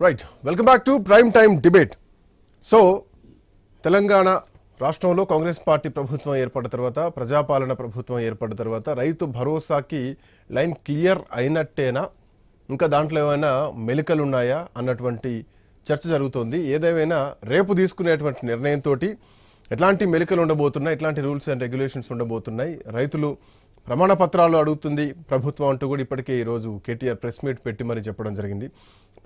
Right, welcome back to prime time debate. So Telangana రాష్ట్రంలో Congress party ప్రభుత్వం ఏర్పడిన తర్వాత, ప్రజాపాలన ప్రభుత్వం ఏర్పడిన తర్వాత రైతు భరోసాకి లైన్ క్లియర్ అయినట్టేనా, ఇంకా దాంట్లో ఏమైనా మెలికలు ఉన్నాయా అన్నటువంటి చర్చ జరుగుతోంది. ఏదేమైనా రేపు తీసుకునేటువంటి నిర్ణయంతో ఎట్లాంటి మెలికలు ఉండబోతున్నాయి, ఎట్లాంటి రూల్స్ అండ్ రెగ్యులేషన్స్ ఉండబోతున్నాయి, రైతులు ప్రమాణ పత్రాలు అడుగుతుంది ప్రభుత్వం అంటూ కూడా ఇప్పటికే ఈరోజు కేటీఆర్ ప్రెస్ మీట్ పెట్టి మరీ చెప్పడం జరిగింది.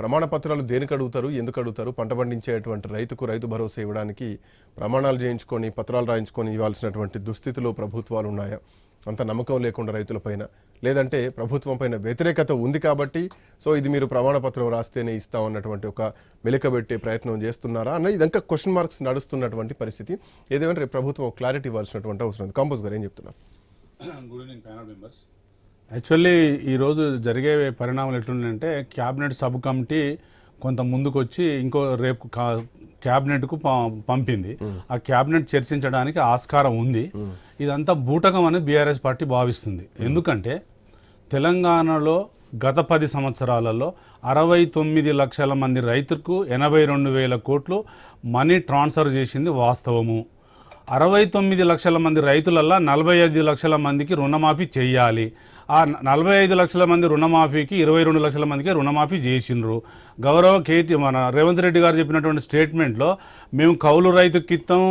ప్రమాణ పత్రాలు దేనికి అడుగుతారు, ఎందుకు అడుగుతారు, పంట పండించేటువంటి రైతుకు రైతు భరోసా ఇవ్వడానికి ప్రమాణాలు చేయించుకొని పత్రాలు రాయించుకొని ఇవ్వాల్సినటువంటి దుస్థితిలో ప్రభుత్వాలు ఉన్నాయా, అంత నమ్మకం లేకుండా రైతులపైన, లేదంటే ప్రభుత్వం పైన వ్యతిరేకత ఉంది కాబట్టి సో ఇది మీరు ప్రమాణ పత్రం రాస్తేనే ఇస్తామన్నటువంటి ఒక మెలికబెట్టే ప్రయత్నం చేస్తున్నారా అన్న ఇదంతా క్వశ్చన్ మార్క్స్ నడుస్తున్నటువంటి పరిస్థితి. ఏదేమైనా రేపు ప్రభుత్వం క్లారిటీ ఇవ్వాల్సినటువంటి అవసరం ఉంది. కాంపోజ్ గారు ఏం చెప్తున్నారు? Good evening panel members. Actually ఈరోజు జరిగే పరిణామాలు ఎట్లుందంటే, క్యాబినెట్ సబ్ కమిటీ కొంత ముందుకు వచ్చి రేపు క్యాబినెట్కు పంపింది. ఆ క్యాబినెట్ చర్చించడానికి ఆస్కారం ఉంది. ఇదంతా బూటకం అని బీఆర్ఎస్ పార్టీ భావిస్తుంది. ఎందుకంటే తెలంగాణలో గత 10 సంవత్సరాలలో 69 లక్షల మంది రైతులకు 82,000 కోట్లు మనీ ట్రాన్స్ఫర్ చేసింది వాస్తవము. 69 లక్షల మంది రైతులల్లో 45 లక్షల మందికి రుణమాఫీ చేయాలి. ఆ 45 లక్షల మంది రుణమాఫీకి 22 లక్షల మందికి రుణమాఫీ చేసిండ్రు. గౌరవ మన రేవంత్ రెడ్డి గారు చెప్పినటువంటి స్టేట్మెంట్లో మేము కౌలు రైతుకి ఇస్తాం,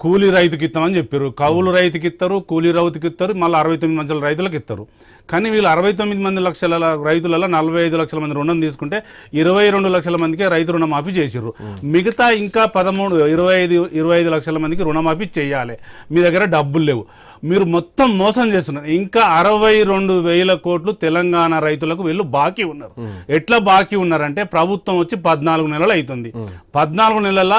కూలీ రైతుకి ఇస్తామని చెప్పారు. కౌలు రైతుకి ఇస్తారు, కూలీ రైతుకి ఇస్తారు, మళ్ళీ 69 మంది రైతులకు ఇస్తారు. కానీ వీళ్ళు 69 లక్షల రైతులలో 45 లక్షల మంది రుణం తీసుకుంటే 22 లక్షల మందికే రైతు రుణమాఫీ చేసిర్రు. మిగతా ఇంకా 25 లక్షల మందికి రుణమాఫీ చేయాలి. మీ దగ్గర డబ్బులు లేవు, మీరు మొత్తం మోసం చేస్తున్నారు. ఇంకా 62,000 కోట్లు తెలంగాణ రైతులకు వీళ్ళు బాకీ ఉన్నారు. ఎట్లా బాకీ ఉన్నారంటే, ప్రభుత్వం వచ్చి 14 నెలలు అవుతుంది. 14 నెలల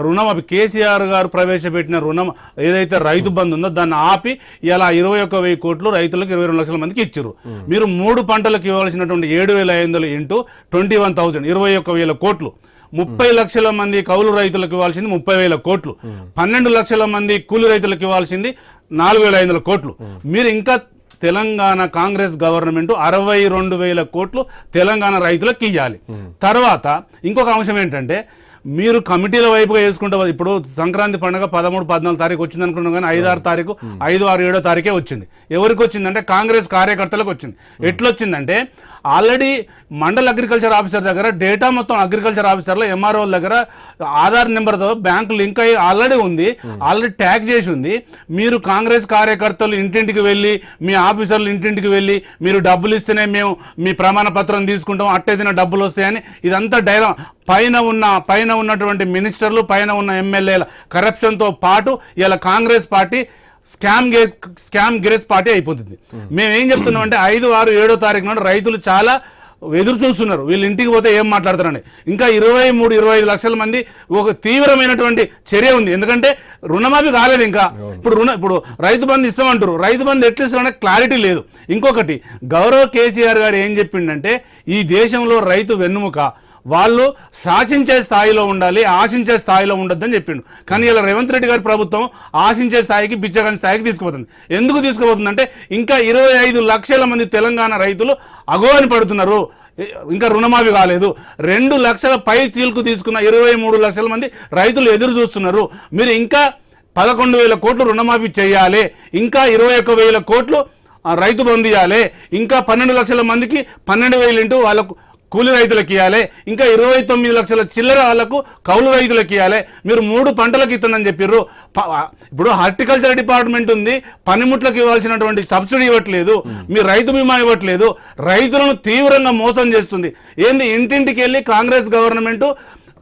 రుణమాఫీ కేసీఆర్ గారు ప్రవేశపెట్టిన రుణం ఏదైతే రైతు బంధు ఉందో దాన్ని ఆపి ఇలా 21,000 కోట్లు రైతులకు 22 లక్షల మందికి ఇచ్చారు. మీరు 3 పంటలకు ఇవ్వాల్సినటువంటి 7,500 ఇంటూ 21,000 21,000 కోట్లు. 30 లక్షల మంది కౌలు రైతులకు ఇవ్వాల్సింది 30,000 కోట్లు. 12 లక్షల మంది కూలి రైతులకు ఇవ్వాల్సింది 4,500 కోట్లు. మీరు ఇంకా తెలంగాణ కాంగ్రెస్ గవర్నమెంట్ 62,000 కోట్లు తెలంగాణ రైతులకు ఇవ్వాలి. తర్వాత ఇంకొక అంశం ఏంటంటే, మీరు కమిటీల వైపుగా వేసుకుంటే, ఇప్పుడు సంక్రాంతి పండుగ 13, 14 తారీఖు వచ్చింది అనుకున్నాం, కానీ 5, 6 తారీఖు 5, 6, 7 తారీఖే వచ్చింది. ఎవరికి వచ్చిందంటే కాంగ్రెస్ కార్యకర్తలకు వచ్చింది. ఎట్లొచ్చిందంటే, ఆల్రెడీ మండల్ అగ్రికల్చర్ ఆఫీసర్ దగ్గర డేటా మొత్తం అగ్రికల్చర్ ఆఫీసర్లో ఎంఆర్ఓ దగ్గర ఆధార్ నెంబర్తో బ్యాంకు లింక్ అయ్యి ఆల్రెడీ ఉంది, ఆల్రెడీ ట్యాగ్ చేసి ఉంది. మీరు కాంగ్రెస్ కార్యకర్తలు ఇంటింటికి వెళ్ళి, మీ ఆఫీసర్లు ఇంటింటికి వెళ్ళి, మీరు డబ్బులు ఇస్తేనే మేము మీ ప్రమాణ పత్రం తీసుకుంటాం, అట్టేదిన డబ్బులు వస్తాయని ఇదంతా పైన ఉన్నటువంటి మినిస్టర్లు, పైన ఉన్న ఎమ్మెల్యేల కరప్షన్తో పాటు ఇలా Congress party scam grace party అయిపోతుంది. మేము ఏం చెప్తున్నాం అంటే, 5, 6, 7 తారీఖు నాడు రైతులు చాలా ఎదురు చూస్తున్నారు, వీళ్ళు ఇంటికి పోతే ఏం మాట్లాడతారని. ఇంకా 23, 25 లక్షల మంది ఒక తీవ్రమైనటువంటి చర్య ఉంది. ఎందుకంటే రుణమాఫీ కాలేదు ఇంకా. ఇప్పుడు రైతు బంధు ఇస్తామంటారు, రైతు బంధు ఎట్లా ఇస్తామంటే క్లారిటీ లేదు. ఇంకొకటి, గౌరవ కేసీఆర్ గారు ఏం చెప్పిండంటే, ఈ దేశంలో రైతు వెన్నుముక, వాళ్ళు శాసించే స్థాయిలో ఉండాలి, ఆశించే స్థాయిలో ఉండొద్దని చెప్పిండు. కానీ ఇలా రేవంత్ రెడ్డి గారి ప్రభుత్వం ఆశించే స్థాయికి, బిచ్చగాని స్థాయికి తీసుకుపోతుంది. ఎందుకు తీసుకుపోతుందంటే, ఇంకా 25 లక్షల మంది తెలంగాణ రైతులు అగోని పడుతున్నారు, ఇంకా రుణమాఫీ కాలేదు. 2 లక్షల పై తీల్కు తీసుకున్న 23 లక్షల మంది రైతులు ఎదురు చూస్తున్నారు. మీరు ఇంకా 11,000 కోట్లు రుణమాఫీ చేయాలి, ఇంకా 21,000 కోట్లు రైతు బంధు ఇవ్వాలి, ఇంకా 12 లక్షల మందికి 12,000 ఇంటూ వాళ్ళకు కూలి రైతులకు ఇవ్వాలి, ఇంకా 29 లక్షల చిల్లర వాళ్లకు కౌలు రైతులకు ఇవ్వాలి. మీరు 3 పంటలకు ఇస్తుందని చెప్పారు. ఇప్పుడు హార్టికల్చర్ డిపార్ట్మెంట్ ఉంది, పనిముట్లకు ఇవ్వాల్సినటువంటి సబ్సిడీ ఇవ్వట్లేదు, మీరు రైతు బీమా ఇవ్వట్లేదు, రైతులను తీవ్రంగా మోసం చేస్తుంది. ఏంది, ఇంటింటికి వెళ్ళి కాంగ్రెస్ గవర్నమెంట్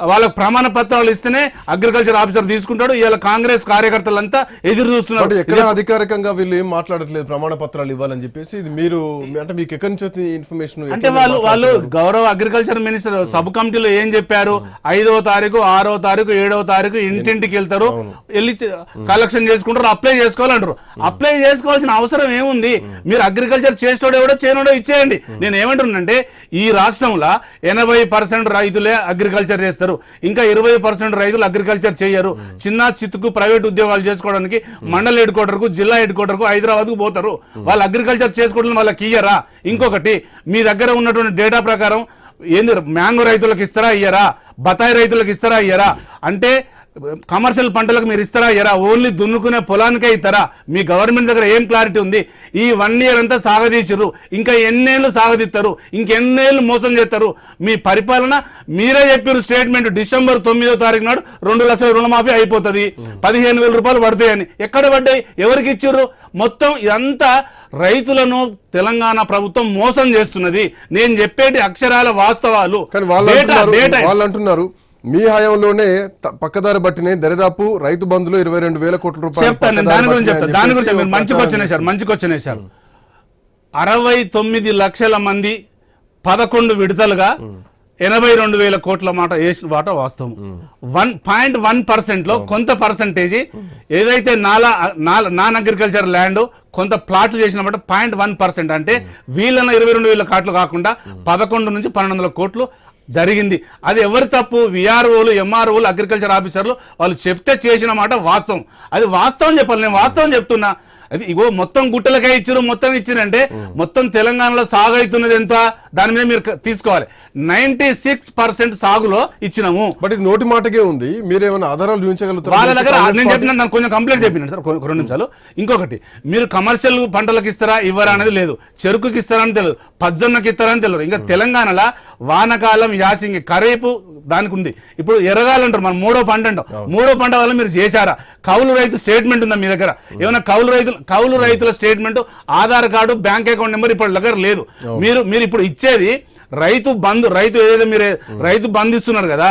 వాళ్ళకు ప్రమాణ పత్రాలు ఇస్తేనే అగ్రికల్చర్ ఆఫీసర్ తీసుకుంటాడు. ఇలా కాంగ్రెస్ కార్యకర్తలంతా ఎదురు చూస్తున్నారు. ఎక్కడ అధికారికంగా వీళ్ళు ఏం మాట్లాడట్లేదు ప్రమాణ పత్రాలు ఇవ్వాలని చెప్పేసి. ఇది మీరు అంటే మీకు ఎక్కడి నుంచి వచ్చింది ఇన్ఫర్మేషన్? అంటే వాళ్ళు గౌరవ అగ్రికల్చర్ మినిస్టర్ సబ్ కమిటీలో ఏం చెప్పారు, 5వ తారీఖు, 6వ తారీఖు, 7వ తారీఖు ఇంటింటికి వెళ్తారు, వెళ్ళి కలెక్షన్ చేసుకుంటారు, అప్లై చేసుకోవాలంటారు. అప్లై చేసుకోవాల్సిన అవసరం ఏముంది? మీరు అగ్రికల్చర్ చేసేటోడో ఎవడో చేయనోడో ఇచ్చేయండి. నేను ఏమంటున్నానంటే, ఈ రాష్ట్రంలో 80% రైతులే అగ్రికల్చర్ చేస్తారు, ఇంకా 20% రైతులు అగ్రికల్చర్ చేయరు. చిన్న చిత్తుకు ప్రైవేట్ ఉద్యోగాలు చేసుకోవడానికి మండల్ హెడ్ క్వార్టర్ కు, జిల్లా హెడ్ క్వార్టర్ కు, హైదరాబాద్ కు పోతారు. వాళ్ళు అగ్రికల్చర్ చేసుకోవడం వాళ్ళకి ఇయ్యరా? ఇంకొకటి, మీ దగ్గర ఉన్నటువంటి డేటా ప్రకారం ఏంది మ్యాంగో రైతులకు ఇస్తారా ఇయ్యరా, బత్తాయి రైతులకు ఇస్తారా ఇయ్యరా, అంటే కమర్షియల్ పంటలకు మీరు ఇస్తారా ఇయ్యరా, ఓన్లీ దున్నుకునే పొలానికే ఇస్తారా? మీ గవర్నమెంట్ దగ్గర ఏం క్లారిటీ ఉంది? ఈ 1 year అంతా సాగదీసిర్రు, ఇంకా ఎన్నేళ్ళు సాగదీస్తారు, ఇంకెన్నేళ్ళు మోసం చేస్తారు? మీ పరిపాలన మీరే చెప్పారు స్టేట్మెంట్, December 9వ తారీఖు నాడు 2 లక్షల రుణమాఫీ అయిపోతుంది, 15,000 రూపాయలు పడతాయని. ఎక్కడ పడ్డాయి? ఎవరికి ఇచ్చిర్రు? మొత్తం ఇదంతా రైతులను తెలంగాణ ప్రభుత్వం మోసం చేస్తున్నది. నేను చెప్పేటి అక్షరాల వాస్తవాలు. కానీ వాళ్ళు అంటున్నారు మీ హయాంలోనే పక్కదారి పట్టినాయి దరిదాపు రైతు బంధులు 22,000 కోట్ల రూపాయలు. చెప్తాను నేను దాని గురించి చెప్తాను. దాని గురించి మీరు మంచికి వచ్చినాయి 69 లక్షల మంది 11 విడతలుగా 82,000 కోట్ల మాట వేసిన మాట వాస్తవం. 1.1% లో కొంత పర్సంటేజీ ఏదైతే నాన్ అగ్రికల్చర్ ల్యాండ్ కొంత ప్లాట్లు చేసిన మాట 0.1%, అంటే వీళ్ళన 22,000 కోట్లు కాకుండా 11 నుంచి 1,200 కోట్లు జరిగింది. అది ఎవరి తప్పు? విఆర్ఓలు, ఎంఆర్ఓలు, అగ్రికల్చర్ ఆఫీసర్లు వాళ్ళు చెప్తే చేసిన మాట వాస్తవం. అది వాస్తవం చెప్పాలి, నేను వాస్తవం చెప్తున్నా. అది ఇగో మొత్తం గుట్టలకే ఇచ్చారు, మొత్తం ఇచ్చారంటే మొత్తం తెలంగాణలో సాగు అవుతున్నది ఎంత, దాని మీద మీరు తీసుకోవాలి. 96% సాగులో ఇచ్చినాము. బట్ ఇది నోటి మాటకే ఉంది, మీరేమైనా ఆధారాలు చూపించగలుగుతారు? వాళ్ళ దగ్గర నేను చెప్పిన కొంచెం కంప్లైంట్ చెప్పినాను సార్, 2 నిమిషాలు. ఇంకొకటి, మీరు కమర్షియల్ పంటలకు ఇస్తారా ఇవ్వరా అనేది లేదు, చెరుకుకి ఇస్తారని తెలియదు, పజ్జొన్నకి ఇస్తారని తెలియదు. ఇంకా తెలంగాణలో వానకాలం, యాసింగి, ఖరీఫ్ దానికి ఉంది. ఇప్పుడు ఎరగాలంటారు, మనం 3వ పంట అంటాం. 3వ పంట వల్ల మీరు చేశారా? కౌలు రైతు స్టేట్మెంట్ ఉందా మీ దగ్గర? ఏమైనా కౌలు రైతుల statement, Aadhaar card, bank account number ఇప్పుడు దగ్గర లేదు. మీరు ఇప్పుడు ఇచ్చేది రైతు బంధు, ఏదైతే మీరు రైతు బంధు ఇస్తున్నారు కదా,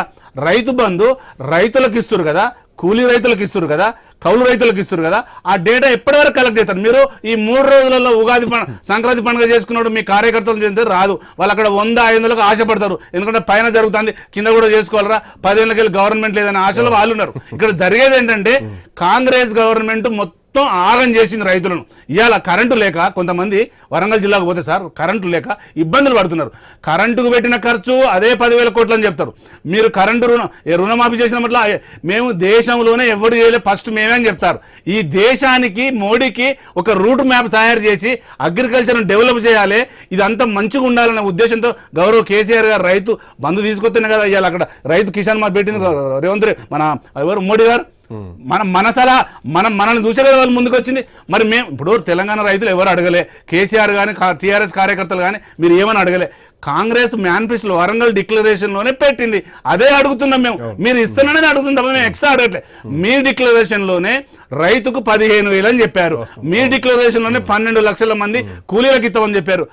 రైతు బంధు రైతులకు ఇస్తారు కదా, కూలీ రైతులకు ఇస్తారు కదా, కౌలు రైతులకు ఇస్తారు కదా, ఆ డేటా ఎప్పటి వరకు కలెక్ట్ చేస్తారు? మీరు ఈ 3 రోజులలో ఉగాది సంక్రాంతి పండుగ చేసుకున్నాడు మీ కార్యకర్తలు చేస్తే రాదు. వాళ్ళు అక్కడ 100-500లకు ఆశపడతారు, ఎందుకంటే పైన జరుగుతుంది కింద కూడా చేసుకోవాలరా, 10 ఏళ్ళకి వెళ్ళి గవర్నమెంట్ లేదనే ఆశలో వాళ్ళు ఉన్నారు. ఇక్కడ జరిగేది ఏంటంటే కాంగ్రెస్ గవర్నమెంట్ మొత్తం ఆగం చేసింది రైతులను. ఇవాళ కరెంటు లేక కొంతమంది వరంగల్ జిల్లాకు పోతే సార్ కరెంటు లేక ఇబ్బందులు పడుతున్నారు. కరెంటుకు పెట్టిన ఖర్చు అదే 10,000 కోట్లు అని చెప్తారు. మీరు కరెంటు రుణమాఫీ చేసిన పట్ల మేము దేశంలోనే ఎవరు చేయలే, ఫస్ట్ మేమే అని చెప్తారు. ఈ దేశానికి మోడీకి ఒక రూట్ మ్యాప్ తయారు చేసి అగ్రికల్చర్ను డెవలప్ చేయాలి, ఇదంతా మంచిగా ఉండాలన్న ఉద్దేశంతో గౌరవ్ కేసీఆర్ గారు రైతు బంధు తీసుకొస్తేనే కదా ఇవాళ అక్కడ రైతు కిసాన్ మా పెట్టిన రేవంత్ మన ఎవరు మోడీ గారు మనల్ని చూసే కదా వాళ్ళు ముందుకు వచ్చింది. మరి మేము ఇప్పుడు తెలంగాణ రైతులు ఎవరు అడగలే, కేసీఆర్ కానీ టీఆర్ఎస్ కార్యకర్తలు కానీ మీరు ఏమని అడగలే. కాంగ్రెస్ మేనిఫెస్టోలో వరంగల్ డిక్లరేషన్ లోనే పెట్టింది, అదే అడుగుతున్నాం మేము. మీరు ఇస్తున్నానని అడుగుతుంటాం, మేము ఎక్స్ట్రా అడగట్లే. మీ డిక్లరేషన్ లోనే రైతుకు 15,000 అని చెప్పారు, మీ డిక్లరేషన్ లోనే 12 లక్షల మంది కూలీలకు ఇస్తామని చెప్పారు.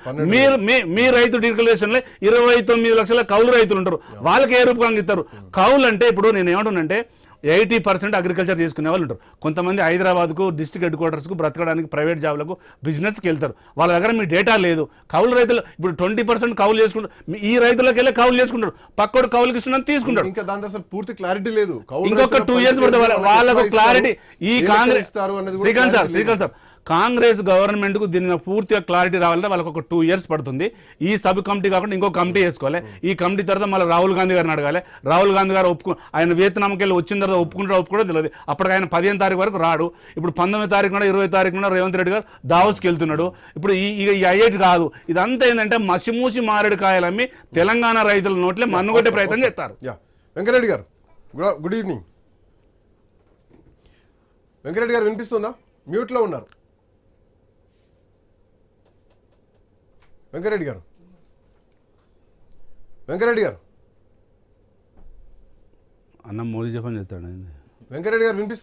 మీ రైతు డిక్లరేషన్ లో 29 లక్షల కౌలు రైతులు ఉంటారు, వాళ్ళకి ఏ రూపంగా ఇస్తారు? కౌలు అంటే ఇప్పుడు నేను ఏమంటున్నానంటే 80% అగ్రికల్చర్ చేసుకునే వాళ్ళు ఉంటారు. కొంతమంది హైదరాబాద్కు డిస్ట్రిక్ట్ హెడ్ క్వార్టర్స్కు బ్రతకడానికి ప్రైవేట్ జాబ్లకు బిజినెస్కి వెళ్తారు, వాళ్ళ దగ్గర మీ డేటా లేదు. కౌలు రైతులు ఇప్పుడు 20% కౌలు చేసుకుంటారు, ఈ రైతులకు వెళ్ళి కౌలు చేసుకుంటారు, పక్కోడు కౌలుకి ఇస్తున్నా తీసుకుంటారు. ఇంకా దాంట్లో అసలు పూర్తి క్లారిటీ లేదు. ఇంకొక 2 years పడుతుంది వాళ్ళకు క్లారిటీ. ఈ కాంగ్రెస్ శ్రీకాంత్ సార్ కాంగ్రెస్ గవర్నమెంట్ కు దీని పూర్తిగా క్లారిటీ రావాలంటే వాళ్ళకి ఒక 2 years పడుతుంది. ఈ సబ్ కమిటీ కాకుండా ఇంకో కమిటీ వేసుకోవాలి. ఈ కమిటీ తర్వాత మళ్ళీ రాహుల్ గాంధీ గారిని అడగాలి. రాహుల్ గాంధీ గారు ఆయన వియత్నాంకి వెళ్ళి వచ్చిన తర్వాత ఒప్పుకుంటారో తెలియదు. అప్పటికి ఆయన 15వ తారీఖు వరకు రాడు. ఇప్పుడు 19వ తారీఖు 20వ తారీఖున రేవంత్ రెడ్డి గారు దావోస్కి వెళ్తున్నాడు. ఇప్పుడు ఈ ఐఐటి కాదు, ఇదంతా ఏంటంటే మసిమూసి మారేడుకాయలమ్మి తెలంగాణ రైతుల నోట్లే మన్నుగొట్టే ప్రయత్నం చేస్తారు. వెంకరెడ్డి గారు గుడ్ ఈవినింగ్. వెంకరెడ్డి గారు వినిపిస్తుందా? మ్యూట్లో ఉన్నారు. వెంకరెడ్డి గారు అన్న మోదీ చెప్పని చెప్తాడు. వెంకరెడ్డి గారు వినిపిస్తుంది.